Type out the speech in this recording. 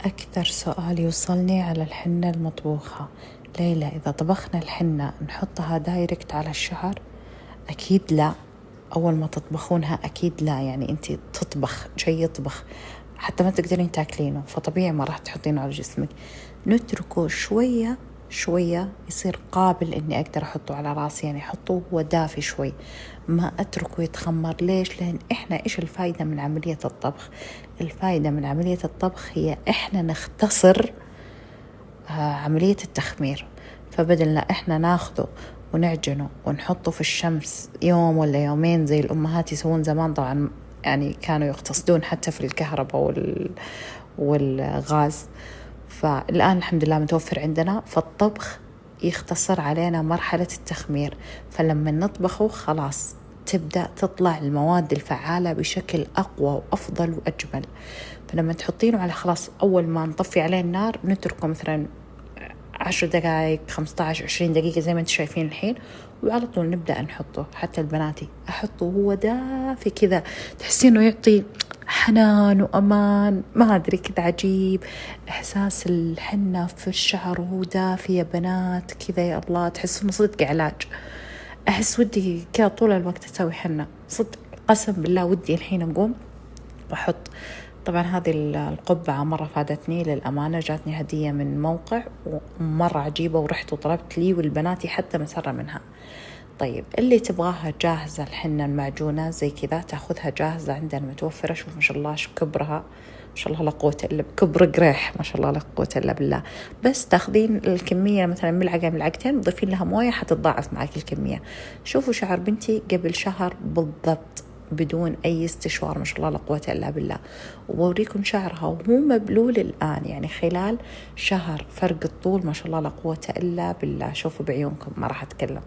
أكثر سؤال يوصلني على الحنة المطبوخة، ليلى إذا طبخنا الحنة نحطها دايركت على الشعر؟ أكيد لا. أول ما تطبخونها أكيد لا، يعني أنت تطبخ شيء يطبخ حتى ما تقدرين تاكلينه، فطبيعي ما راح تحطينه على جسمك. نتركه شوية شوية يصير قابل إني أقدر أحطه على راسي، يعني أحطه هو دافي شوي، ما أتركه يتخمر. ليش؟ لأن إحنا إيش الفايدة من عملية الطبخ؟ الفايدة من عملية الطبخ هي إحنا نختصر عملية التخمير. فبدل لا إحنا ناخده ونعجنه ونحطه في الشمس يوم ولا يومين زي الأمهات يسوون زمان، طبعا يعني كانوا يقتصدون حتى في الكهرباء والغاز، فالآن الحمد لله متوفر عندنا، فالطبخ يختصر علينا مرحلة التخمير. فلما نطبخه خلاص تبدأ تطلع المواد الفعالة بشكل أقوى وأفضل وأجمل. فلما تحطينه على خلاص أول ما نطفي عليه النار نتركه مثلا 10 دقائق 15-20 دقيقة زي ما انتم شايفين الحين، وعلى طول نبدأ نحطه. حتى البناتي أحطه وهو دافي كذا، تحسينه يعطي حنان وأمان، ما أدري كذا عجيب إحساس الحنة في الشعر وهو دافي يا بنات كذا، يا الله تحسونه صدق علاج. أحس ودي كذا طول الوقت أسوي حنة، صدق قسم بالله ودي الحين أقوم وأحط. طبعا هذه القبعة مرة فادتني للأمانة، جاتني هدية من موقع ومرة عجيبة، ورحت وطلبت لي والبناتي حتى مسرة منها. طيب اللي تبغاها جاهزة الحنة المعجونة زي كذا تاخذها جاهزة عندنا متوفرة. شوف ما شاء الله شو كبرها، ما شاء الله لا قوة إلا كبر قريح، ما شاء الله لا قوة إلا بالله. بس تاخذين الكمية مثلا ملعقة ملعقتين تضيفين لها موية حتتضاعف معك الكمية. شوفوا شعر بنتي قبل شهر بالضبط بدون أي استشوار، ما شاء الله لا قوة إلا بالله. وبوريكم شعرها وهو مبلول الآن، يعني خلال شهر فرق الطول ما شاء الله لا قوة إلا بالله. شوفوا بعيونكم ما راح أتكلم.